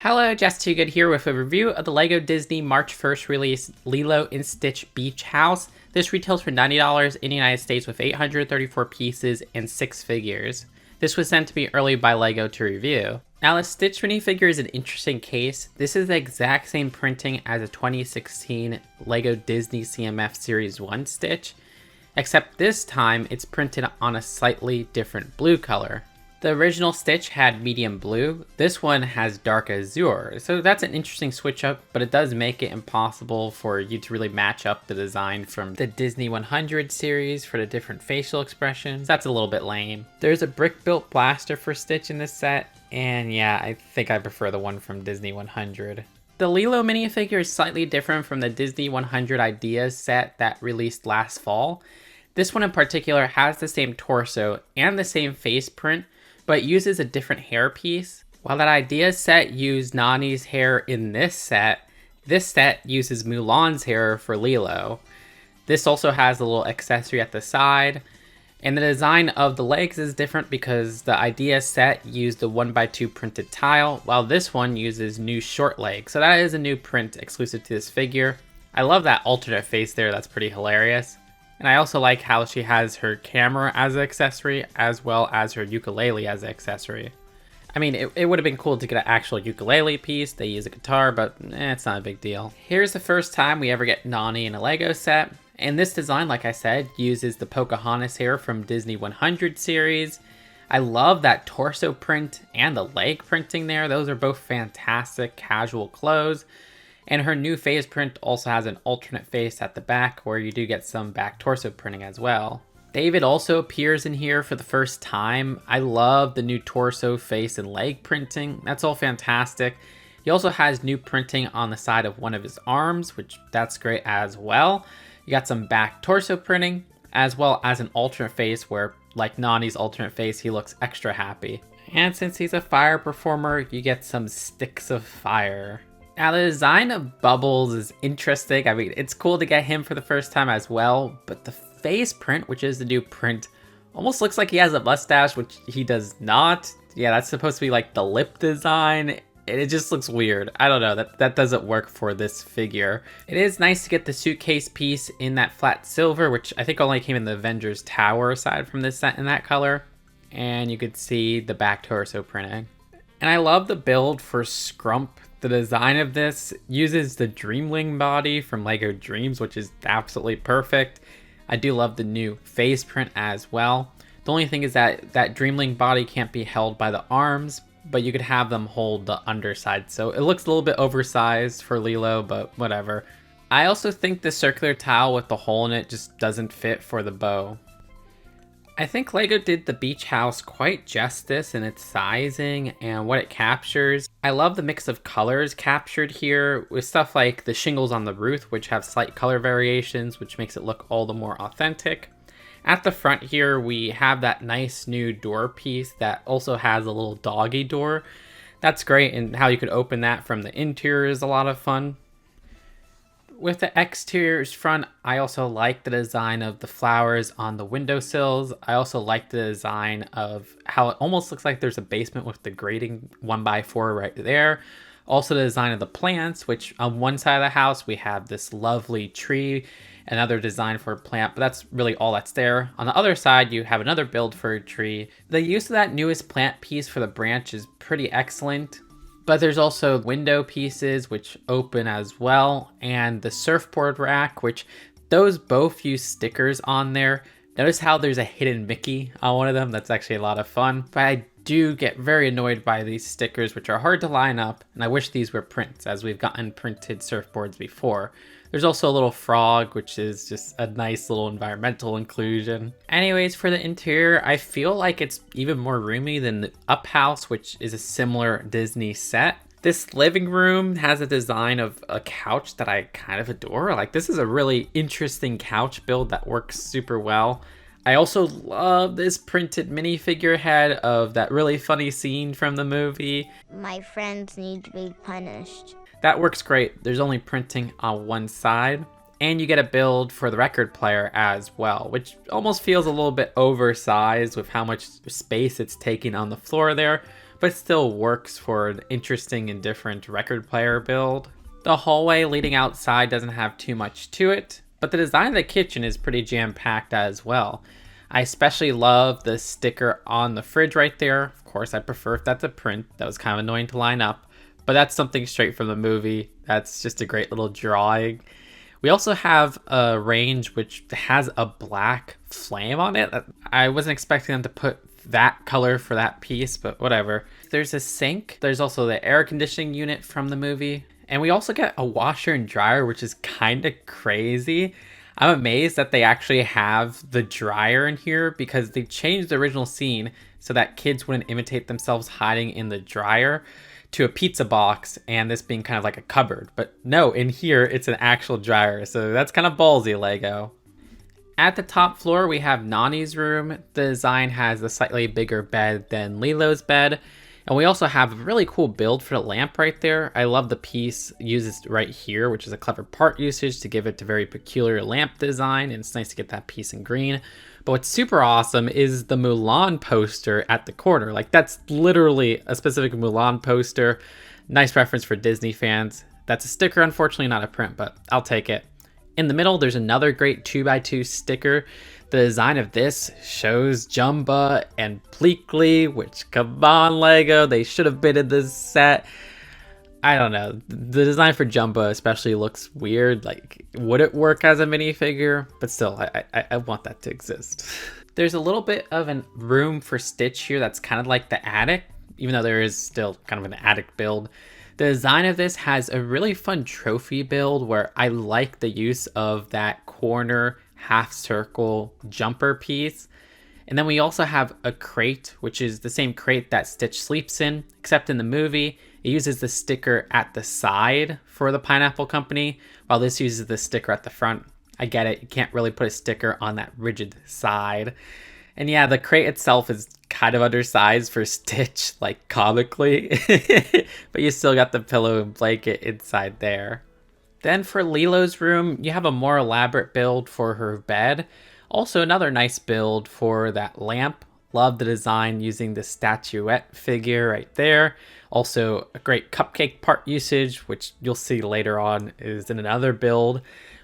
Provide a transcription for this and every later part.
Hello, Jess Too Good here with a review of the LEGO Disney March 1st release Lilo & Stitch Beach House. This retails for $90 in the United States with 834 pieces and 6 figures. This was sent to me early by LEGO to review. Now, the Stitch minifigure is an interesting case. This is the exact same printing as a 2016 LEGO Disney CMF Series 1 Stitch, except this time it's printed on a slightly different blue color. The original Stitch had medium blue, this one has dark azure, so that's an interesting switch up, but it does make it impossible for you to really match up the design from the Disney 100 series for the different facial expressions. That's a little bit lame. There's a brick-built blaster for Stitch in this set, and yeah, I think I prefer the one from Disney 100. The Lilo minifigure is slightly different from the Disney 100 Ideas set that released last fall. This one in particular has the same torso and the same face print, but uses a different hair piece. While that Ideas set used Nani's hair in this set uses Mulan's hair for Lilo. This also has a little accessory at the side, and the design of the legs is different because the Ideas set used the 1x2 printed tile, while this one uses new short legs. So that is a new print exclusive to this figure. I love that alternate face there, that's pretty hilarious. And I also like how she has her camera as an accessory, as well as her ukulele as an accessory. I mean, it would have been cool to get an actual ukulele piece. They use a guitar, but it's not a big deal. Here's the first time we ever get Nani in a LEGO set. And this design, like I said, uses the Pocahontas hair from Disney 100 series. I love that torso print and the leg printing there. Those are both fantastic casual clothes. And her new face print also has an alternate face at the back where you do get some back torso printing as well. David also appears in here for the first time. I love the new torso, face, and leg printing. That's all fantastic. He also has new printing on the side of one of his arms, which that's great as well. You got some back torso printing, as well as an alternate face where, like Nani's alternate face, he looks extra happy. And since he's a fire performer, you get some sticks of fire. Now, the design of Bubbles is interesting. I mean, it's cool to get him for the first time as well, but the face print, which is the new print, almost looks like he has a mustache, which he does not. Yeah, that's supposed to be like the lip design. It just looks weird. I don't know, that doesn't work for this figure. It is nice to get the suitcase piece in that flat silver, which I think only came in the Avengers Tower aside from this set in that color. And you could see the back torso printing. And I love the build for Scrump. The design of this uses the Dreamling body from LEGO Dreams, which is absolutely perfect. I do love the new face print as well. The only thing is that that Dreamling body can't be held by the arms, but you could have them hold the underside. So it looks a little bit oversized for Lilo, but whatever. I also think the circular tile with the hole in it just doesn't fit for the bow. I think LEGO did the beach house quite justice in its sizing and what it captures. I love the mix of colors captured here with stuff like the shingles on the roof, which have slight color variations, which makes it look all the more authentic. At the front here, we have that nice new door piece that also has a little doggy door. That's great, and how you could open that from the interior is a lot of fun. With the exteriors front, I also like the design of the flowers on the windowsills. I also like the design of how it almost looks like there's a basement with the grating 1x4 right there. Also the design of the plants, which on one side of the house, we have this lovely tree, another design for a plant, but that's really all that's there. On the other side, you have another build for a tree. The use of that newest plant piece for the branch is pretty excellent. But there's also window pieces which open as well, and the surfboard rack, which those both use stickers on there. Notice how there's a hidden Mickey on one of them. That's actually a lot of fun. But I do get very annoyed by these stickers, which are hard to line up, and I wish these were prints, as we've gotten printed surfboards before. There's also a little frog, which is just a nice little environmental inclusion. Anyways, for the interior, I feel like it's even more roomy than the Up House, which is a similar Disney set. This living room has a design of a couch that I kind of adore. Like, this is a really interesting couch build that works super well. I also love this printed minifigure head of that really funny scene from the movie. My friends need to be punished. That works great. There's only printing on one side. And you get a build for the record player as well, which almost feels a little bit oversized with how much space it's taking on the floor there. but still works for an interesting and different record player build. The hallway leading outside doesn't have too much to it, but the design of the kitchen is pretty jam-packed as well. I especially love the sticker on the fridge right there. Of course, I prefer if that's a print. That was kind of annoying to line up, but that's something straight from the movie. That's just a great little drawing. We also have a range which has a black flame on it. I wasn't expecting them to put that color for that piece, but whatever. There's a sink. There's also the air conditioning unit from the movie. And we also get a washer and dryer, which is kind of crazy. I'm amazed that they actually have the dryer in here because they changed the original scene so that kids wouldn't imitate themselves hiding in the dryer to a pizza box and this being kind of like a cupboard. But no, in here, it's an actual dryer. So that's kind of ballsy, Lego. At the top floor, we have Nani's room. The design has a slightly bigger bed than Lilo's bed. And we also have a really cool build for the lamp right there. I love the piece uses right here, which is a clever part usage to give it a very peculiar lamp design. And it's nice to get that piece in green. But what's super awesome is the Mulan poster at the corner. Like, that's literally a specific Mulan poster. Nice reference for Disney fans. That's a sticker, unfortunately not a print, but I'll take it. In the middle, there's another great 2x2 sticker. The design of this shows Jumba and Pleakley, which, come on, Lego, they should have been in this set. I don't know. The design for Jumba especially looks weird. Like, would it work as a minifigure? But still, I want that to exist. There's a little bit of a room for Stitch here that's kind of like the attic, even though there is still kind of an attic build. The design of this has a really fun trophy build where I like the use of that corner half circle jumper piece. And then we also have a crate, which is the same crate that Stitch sleeps in, except in the movie, it uses the sticker at the side for the Pineapple Company, while this uses the sticker at the front. I get it, you can't really put a sticker on that rigid side. And yeah, the crate itself is kind of undersized for Stitch, like comically, but you still got the pillow and blanket inside there. Then for Lilo's room, you have a more elaborate build for her bed. Also another nice build for that lamp. Love the design using the statuette figure right there. Also a great cupcake part usage, which you'll see later on is in another build.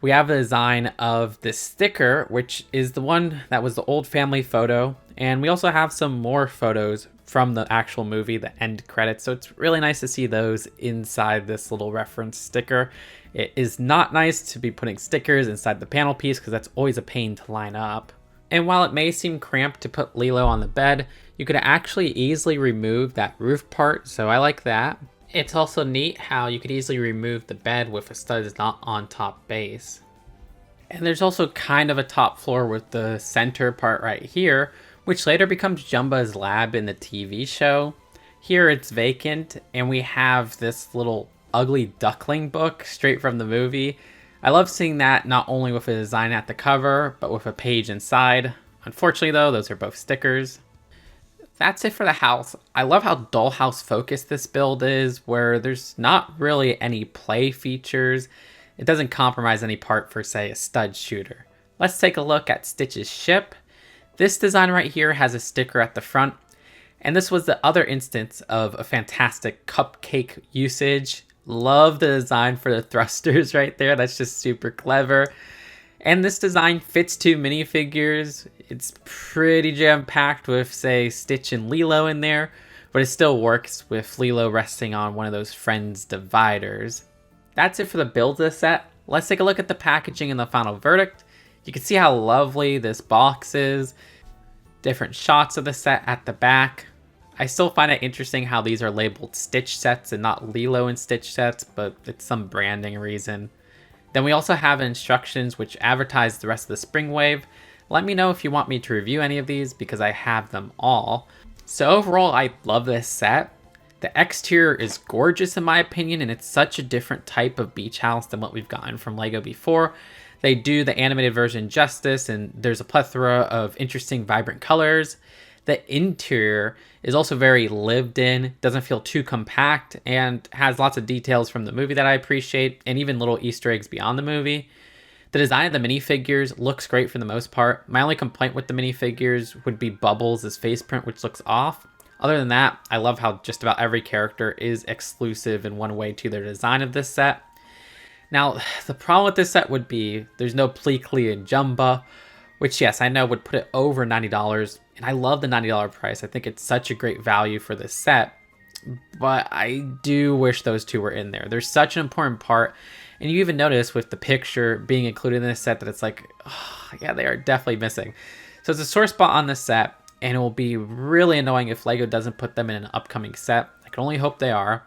We have the design of this sticker, which is the one that was the old family photo. And we also have some more photos from the actual movie, the end credits. So it's really nice to see those inside this little reference sticker. It is not nice to be putting stickers inside the panel piece because that's always a pain to line up. And while it may seem cramped to put Lilo on the bed, you could actually easily remove that roof part, so I like that. It's also neat how you could easily remove the bed with a studs not on top base. And there's also kind of a top floor with the center part right here, which later becomes Jumba's lab in the TV show. Here it's vacant, and we have this little ugly duckling book straight from the movie. I love seeing that not only with a design at the cover, but with a page inside. Unfortunately though, those are both stickers. That's it for the house. I love how dollhouse focused this build is, where there's not really any play features. It doesn't compromise any part for, say, a stud shooter. Let's take a look at Stitch's ship. This design right here has a sticker at the front, and this was the other instance of a fantastic cupcake usage. Love the design for the thrusters right there. That's just super clever. And this design fits 2 minifigures. It's pretty jam-packed with, say, Stitch and Lilo in there, but it still works with Lilo resting on one of those Friends dividers. That's it for the build of the set. Let's take a look at the packaging and the final verdict. You can see how lovely this box is. Different shots of the set at the back. I still find it interesting how these are labeled Stitch sets and not Lilo and Stitch sets, but it's some branding reason. Then we also have instructions which advertise the rest of the Spring Wave. Let me know if you want me to review any of these because I have them all. So overall, I love this set. The exterior is gorgeous in my opinion, and it's such a different type of beach house than what we've gotten from LEGO before. They do the animated version justice, and there's a plethora of interesting, vibrant colors. The interior is also very lived in, doesn't feel too compact, and has lots of details from the movie that I appreciate, and even little Easter eggs beyond the movie. The design of the minifigures looks great for the most part. My only complaint with the minifigures would be Bubbles' face print, which looks off. Other than that, I love how just about every character is exclusive in one way to their design of this set. Now, the problem with this set would be there's no Pleakley and Jumba, which, yes, I know would put it over $90, and I love the $90 price. I think it's such a great value for this set, but I do wish those two were in there. They're such an important part, and you even notice with the picture being included in this set that it's like, oh, yeah, they are definitely missing. So it's a sore spot on this set, and it will be really annoying if LEGO doesn't put them in an upcoming set. I can only hope they are.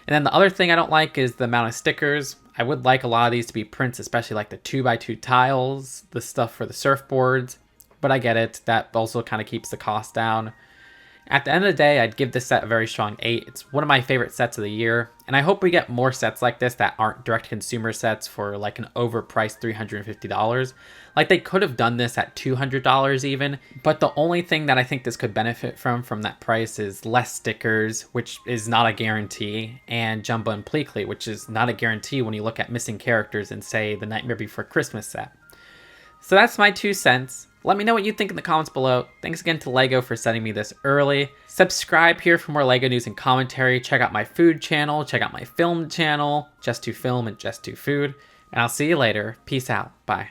And then the other thing I don't like is the amount of stickers. I would like a lot of these to be prints, especially like the 2x2 tiles, the stuff for the surfboards, but I get it. That also kind of keeps the cost down. At the end of the day, I'd give this set a very strong 8. It's one of my favorite sets of the year, and I hope we get more sets like this that aren't direct consumer sets for like an overpriced $350. Like they could have done this at $200 even, but the only thing that I think this could benefit from that price is less stickers, which is not a guarantee, and Jumbo and Pleakley, which is not a guarantee when you look at missing characters in, say, the Nightmare Before Christmas set. So that's my 2 cents. Let me know what you think in the comments below. Thanks again to LEGO for sending me this early. Subscribe here for more LEGO news and commentary. Check out my food channel. Check out my film channel, Just to Film and Just to Food. And I'll see you later. Peace out. Bye.